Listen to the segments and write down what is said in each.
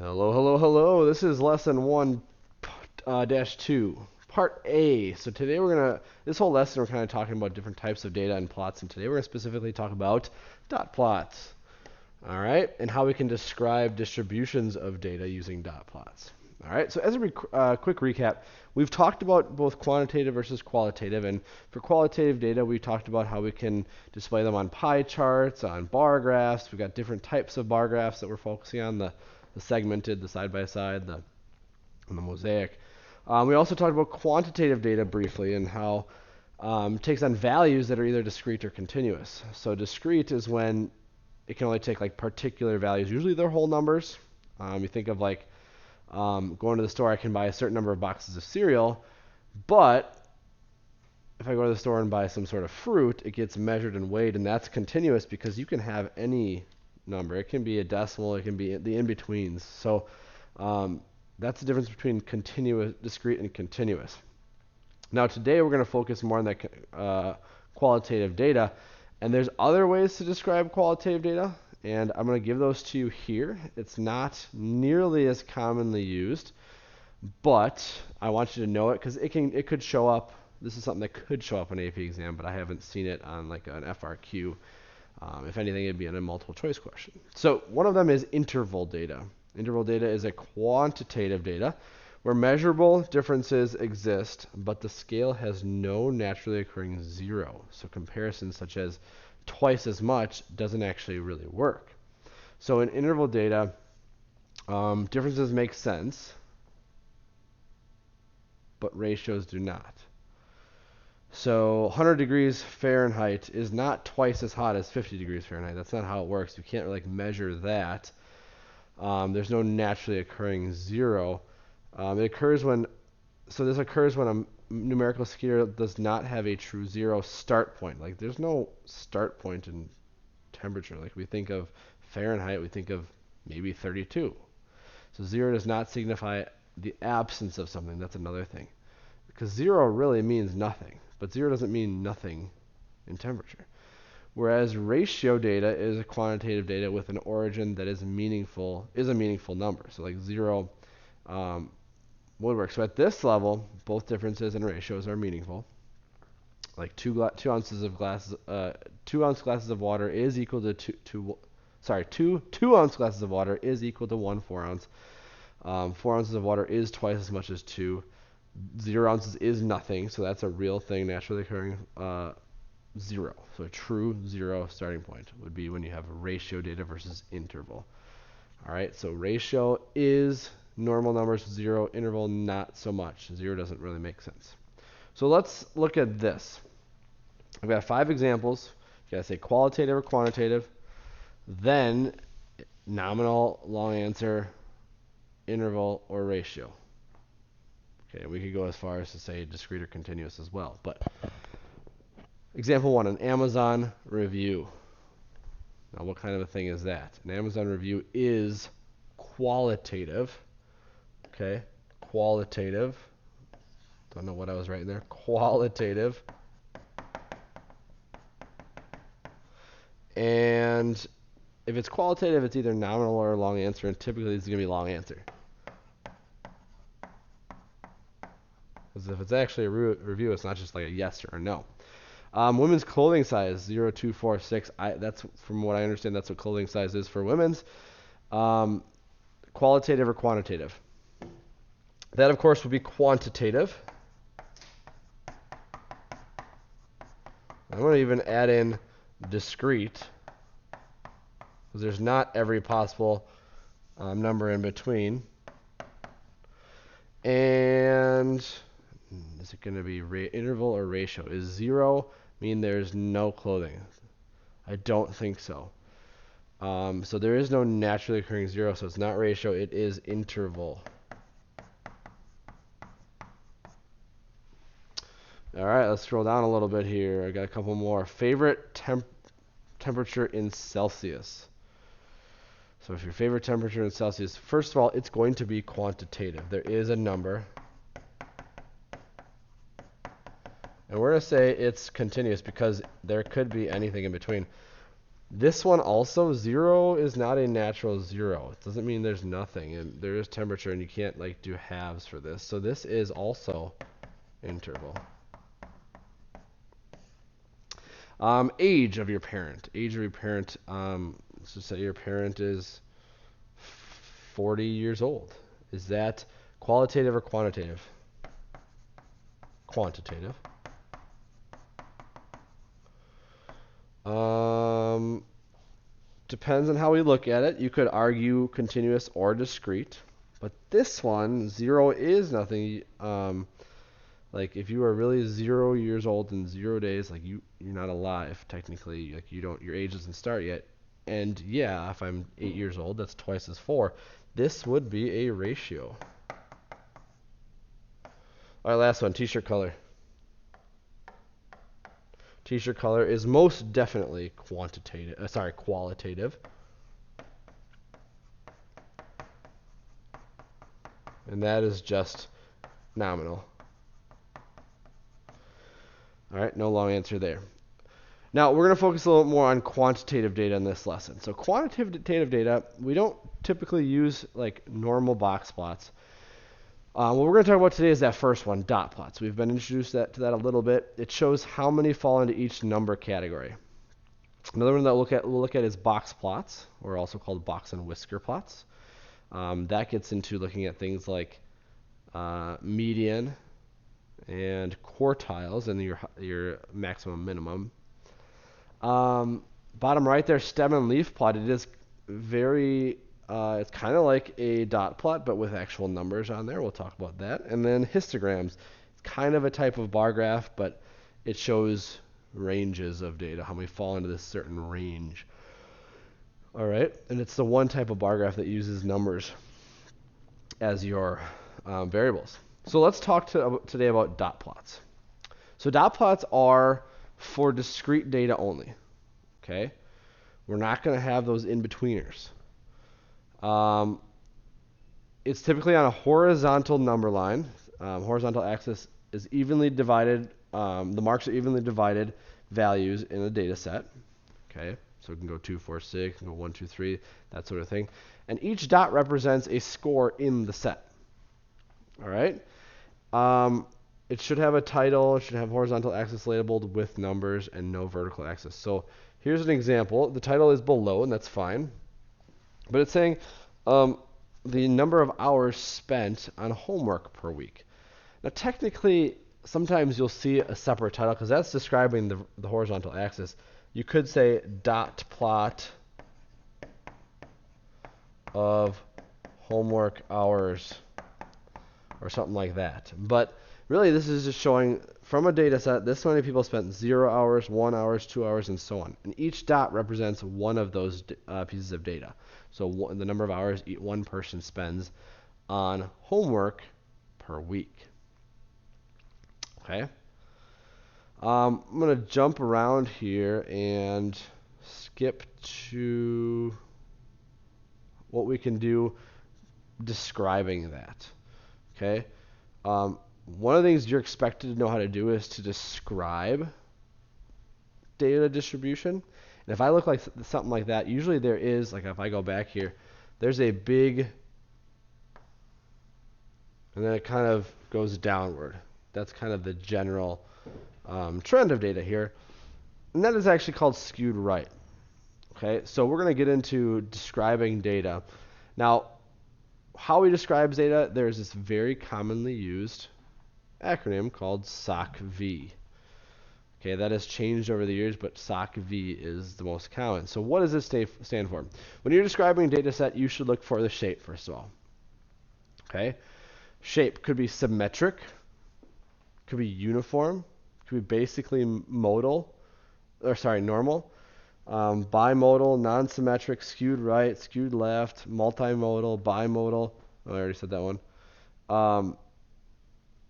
Hello, hello, hello. This is lesson 1 2, part A. So today this whole lesson we're kind of talking about different types of data and plots, and today we're going to specifically talk about dot plots. All right, and how we can describe distributions of data using dot plots. All right, so as a quick recap, we've talked about both quantitative versus qualitative, and for qualitative data, we talked about how we can display them on pie charts, on bar graphs. We've got different types of bar graphs that we're focusing on, the segmented, the side-by-side, and the mosaic. We also talked about quantitative data briefly and how it takes on values that are either discrete or continuous. So discrete is when it can only take like particular values. Usually they're whole numbers. You think of like going to the store, I can buy a certain number of boxes of cereal, but if I go to the store and buy some sort of fruit, it gets measured and weighed, and that's continuous because you can have any number. It can be a decimal, it can be the in-betweens. So that's the difference between continuous, discrete, and continuous. Now today we're going to focus more on that qualitative data, and there's other ways to describe qualitative data, and I'm going to give those to you here. It's not nearly as commonly used, but I want you to know it because it could show up. This is something that could show up on an AP exam, but I haven't seen it on like an FRQ. If anything, it'd be in a multiple choice question. So one of them is interval data. Interval data is a quantitative data where measurable differences exist, but the scale has no naturally occurring zero. So comparisons such as twice as much doesn't actually really work. So in interval data, differences make sense, but ratios do not. So 100 degrees Fahrenheit is not twice as hot as 50 degrees Fahrenheit. That's not how it works. You can't really measure that. There's no naturally occurring zero. This occurs when a numerical scale does not have a true zero start point. Like there's no start point in temperature. Like we think of Fahrenheit, we think of maybe 32. So zero does not signify the absence of something. That's another thing. Because zero really means nothing, but zero doesn't mean nothing in temperature. Whereas ratio data is a quantitative data with an origin that is a meaningful number. So like zero would work. So at this level, both differences in ratios are meaningful. Like 2 ounce glasses of water is equal to 2 ounce glasses of water is equal to 1 4 ounce. 4 ounces of water is twice as much as 2. 0 ounces is nothing, so that's a real thing, naturally occurring zero. So a true zero starting point would be when you have ratio data versus interval. All right, so ratio is normal numbers, zero, interval, not so much. Zero doesn't really make sense. So let's look at this. I've got 5 examples. You gotta say qualitative or quantitative, then nominal, long answer, interval, or ratio. Okay, we could go as far as to say discrete or continuous as well. But example 1, an Amazon review. Now, what kind of a thing is that? An Amazon review is qualitative. Okay, qualitative. Don't know what I was writing there. Qualitative. And if it's qualitative, it's either nominal or long answer, and typically it's going to be long answer. Because if it's actually a review, it's not just like a yes or a no. Women's clothing size 0, 2, 4, 6. That's from what I understand. That's what clothing size is for women's. Qualitative or quantitative? That of course would be quantitative. I'm going to even add in discrete because there's not every possible number in between. And is it going to be interval or ratio? Is 0 mean there's no clothing? I don't think so. So there is no naturally occurring 0, so it's not ratio, it is interval. All right, let's scroll down a little bit here. I got a couple more. Favorite temperature in Celsius. So if your favorite temperature in Celsius, first of all, it's going to be quantitative. There is a number. And we're going to say it's continuous because there could be anything in between. This one also, 0 is not a natural 0. It doesn't mean there's nothing, and there is temperature, and you can't like do halves for this. So this is also interval. Age of your parent. Age of your parent. Let's just say your parent is 40 years old. Is that qualitative or quantitative? Quantitative. Depends on how we look at it. You could argue continuous or discrete, but this one, 0 is nothing. Like if you are really 0 years old in 0 days, like you're not alive technically. Like you don't, your age doesn't start yet. And yeah, if I'm 8 years old, that's twice as 4. This would be a ratio. All right, last one, t-shirt color. T-shirt color is most definitely qualitative. And that is just nominal. All right, no long answer there. Now, we're going to focus a little more on quantitative data in this lesson. So quantitative data, we don't typically use like normal box plots. What we're going to talk about today is that first one, dot plots. We've been introduced to that a little bit. It shows how many fall into each number category. Another one that we'll look at is box plots, or also called box and whisker plots. That gets into looking at things like median and quartiles and your maximum minimum. Bottom right there, stem and leaf plot. It is it's kind of like a dot plot, but with actual numbers on there. We'll talk about that. And then histograms. It's kind of a type of bar graph, but it shows ranges of data, how many fall into this certain range. All right, and it's the one type of bar graph that uses numbers as your variables. So let's talk today about dot plots. So dot plots are for discrete data only. Okay, we're not going to have those in-betweeners. It's typically on a horizontal number line. Horizontal axis is evenly divided. The marks are evenly divided values in a data set. Okay, so it can go 2, 4, 6, it can go 1, 2, 3, that sort of thing. And each dot represents a score in the set. All right. It should have a title. It should have horizontal axis labeled with numbers and no vertical axis. So here's an example. The title is below, and that's fine. But it's saying the number of hours spent on homework per week. Now, technically, sometimes you'll see a separate title because that's describing the horizontal axis. You could say dot plot of homework hours or something like that. But really, this is just showing from a data set, this many people spent 0 hours, 1 hour, 2 hours, and so on. And each dot represents one of those pieces of data. So the number of hours one person spends on homework per week. Okay. I'm going to jump around here and skip to what we can do describing that. Okay. One of the things you're expected to know how to do is to describe data distribution. And if I look like something like that, usually there is, like if I go back here, there's a big, and then it kind of goes downward. That's kind of the general trend of data here. And that is actually called skewed right. Okay, so we're going to get into describing data. Now, how we describe data, there's this very commonly used acronym called SOCV. Okay, that has changed over the years, but SOCV is the most common. So what does this stand for? When you're describing a data set, you should look for the shape, first of all. Okay, shape could be symmetric, could be uniform, could be basically normal, bimodal, non-symmetric, skewed right, skewed left, multimodal, bimodal. Oh, I already said that one.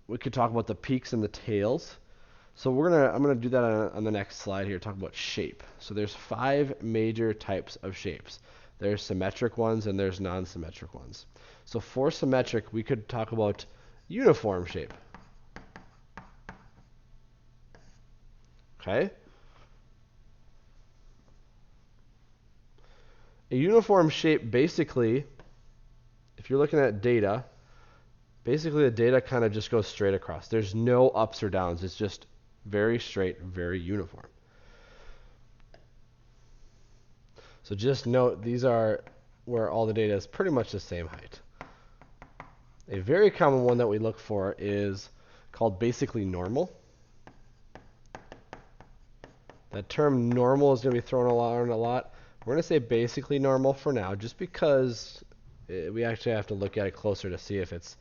We could talk about the peaks and the tails. So I'm gonna do that on the next slide here. Talk about shape. So there's 5 major types of shapes. There's symmetric ones and there's non-symmetric ones. So for symmetric, we could talk about uniform shape. Okay. A uniform shape, basically, if you're looking at data, basically the data kind of just goes straight across. There's no ups or downs. It's just very straight, very uniform. So just note these are where all the data is pretty much the same height. A very common one that we look for is called basically normal. That term normal is going to be thrown around a lot. We're going to say basically normal for now, just because we actually have to look at it closer to see if it's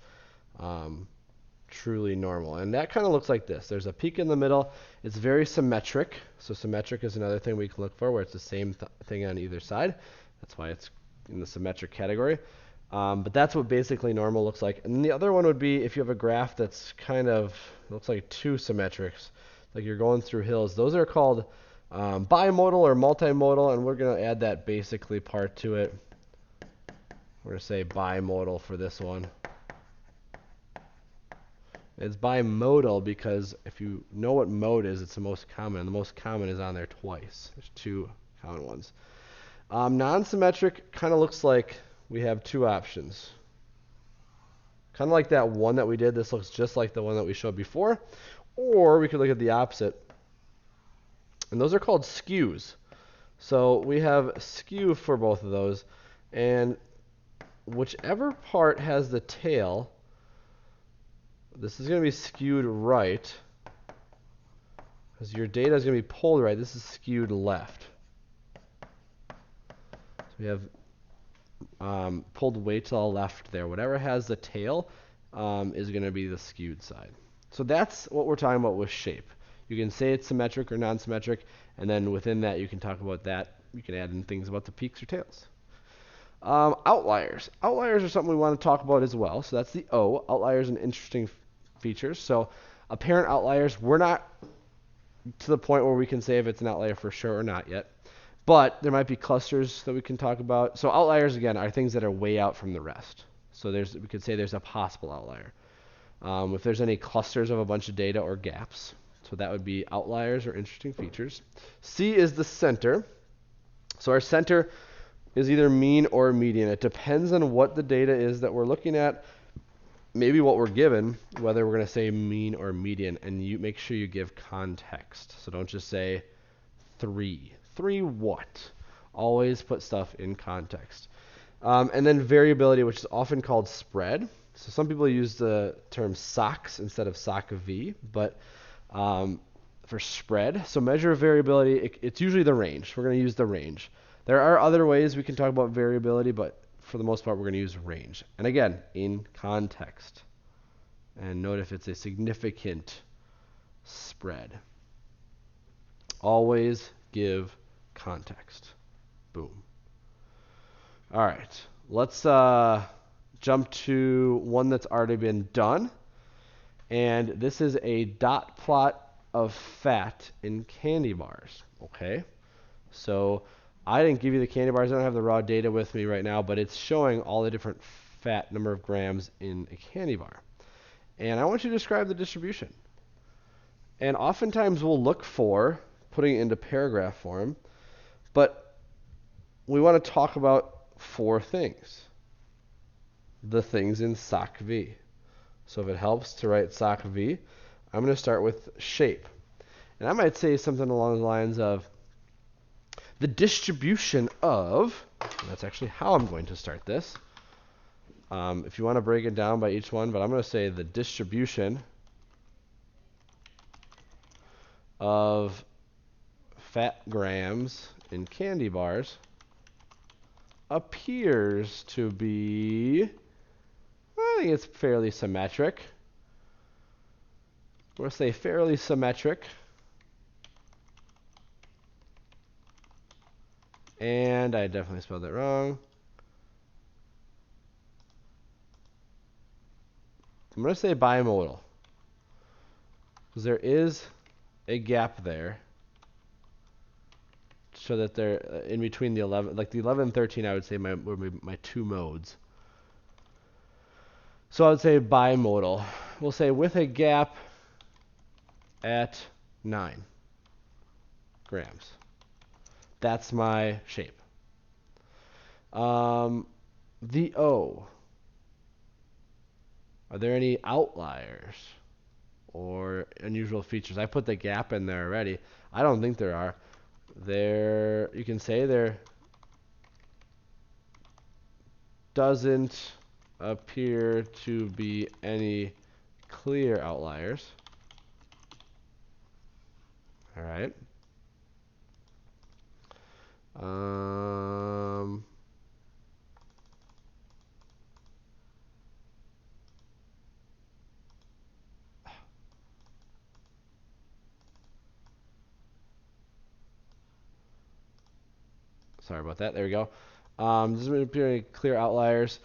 truly normal. And that kind of looks like this. There's a peak in the middle. It's very symmetric. So symmetric is another thing we can look for, where it's the same thing on either side. That's why it's in the symmetric category. But that's what basically normal looks like. And then the other one would be if you have a graph that's kind of looks like two symmetrics, like you're going through hills. Those are called bimodal or multimodal, and we're going to add that basically part to it. We're going to say bimodal for this one. It's bimodal because if you know what mode is, it's the most common. And the most common is on there twice. There's two common ones. Non-symmetric kind of looks like we have two options. Kind of like that one that we did. This looks just like the one that we showed before. Or we could look at the opposite. And those are called skews. So we have skew for both of those. And whichever part has the tail, this is going to be skewed right. Because your data is going to be pulled right. This is skewed left. So we have pulled way to the left there. Whatever has the tail is going to be the skewed side. So that's what we're talking about with shape. You can say it's symmetric or non-symmetric, and then within that you can talk about that. You can add in things about the peaks or tails. Outliers. Outliers are something we want to talk about as well. So that's the O. Outliers and interesting features. So apparent outliers, we're not to the point where we can say if it's an outlier for sure or not yet. But there might be clusters that we can talk about. So outliers, again, are things that are way out from the rest. So we could say there's a possible outlier. If there's any clusters of a bunch of data or gaps. So that would be outliers or interesting features. C is the center. So our center is either mean or median. It depends on what the data is that we're looking at, maybe what we're given, whether we're going to say mean or median. And you make sure you give context. So don't just say 3. 3 what? Always put stuff in context. And then variability, which is often called spread. So some people use the term SOCs instead of SOCV, but for spread. So measure of variability, it's usually the range. We're going to use the range. There are other ways we can talk about variability, but for the most part, we're going to use range. And again, in context. And note if it's a significant spread. Always give context. Boom. All right. Let's jump to one that's already been done. And this is a dot plot of fat in candy bars. Okay. So I didn't give you the candy bars. I don't have the raw data with me right now, but it's showing all the different fat number of grams in a candy bar. And I want you to describe the distribution. And oftentimes we'll look for putting it into paragraph form, but we want to talk about 4 things. The things in SOCV. So if it helps to write SOCV, I'm going to start with shape. And I might say something along the lines of the distribution of, and that's actually how I'm going to start this. If you want to break it down by each one, but I'm going to say the distribution of fat grams in candy bars appears to be, I think it's fairly symmetric. We're going to say fairly symmetric. And I definitely spelled it wrong. I'm going to say bimodal, because there is a gap there, so that they're in between the 11, like the 11 and 13, I would say were my 2 modes. So I would say bimodal. We'll say with a gap at 9 grams. That's my shape. The O. Are there any outliers or unusual features? I put the gap in there already. I don't think there are. You can say there doesn't appear to be any clear outliers. All right. Sorry about that. There we go. Doesn't appear any clear outliers.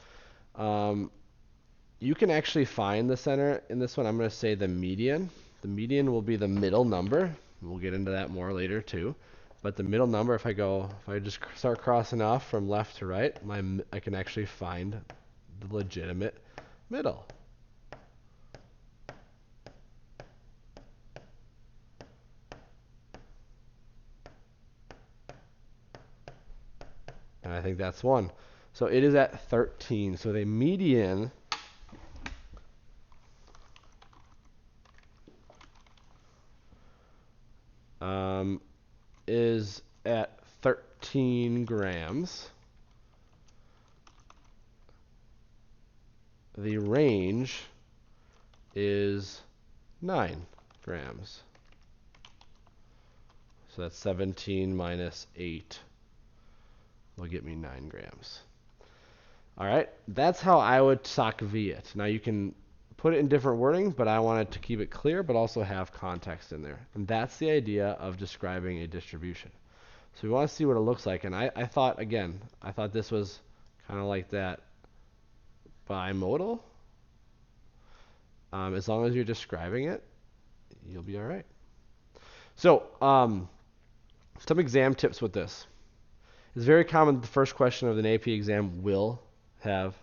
You can actually find the center in this one. I'm going to say the median. The median will be the middle number. We'll get into that more later too. But the middle number, if I just start crossing off from left to right, I can actually find the legitimate middle. And I think that's 1. So it is at 13. So the median is at 13 grams. The range is 9 grams. So that's 17 minus 8 will get me 9 grams. All right, that's how I would SOCV it. Now you can put it in different wording, but I wanted to keep it clear, but also have context in there. And that's the idea of describing a distribution. So we want to see what it looks like. And I thought this was kind of like that bimodal. As long as you're describing it, you'll be all right. So some exam tips with this. It's very common the first question of an AP exam will have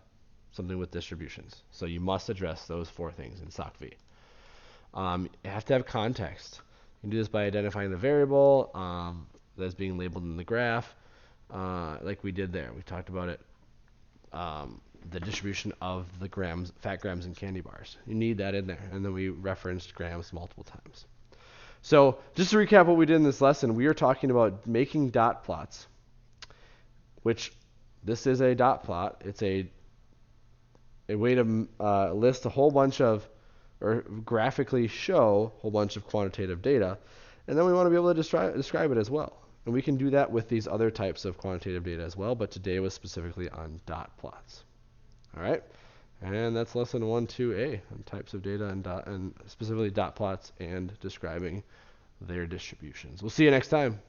something with distributions. So you must address those 4 things in SOCV. You have to have context. You can do this by identifying the variable that's being labeled in the graph, like we did there. We talked about it, the distribution of the grams, fat grams in candy bars. You need that in there. And then we referenced grams multiple times. So just to recap what we did in this lesson, we are talking about making dot plots, which this is a dot plot. It's a way to list a whole bunch of, or graphically show a whole bunch of quantitative data. And then we want to be able to describe it as well. And we can do that with these other types of quantitative data as well, but today was specifically on dot plots. All right? And that's lesson 1-2A on types of data and specifically dot plots and describing their distributions. We'll see you next time.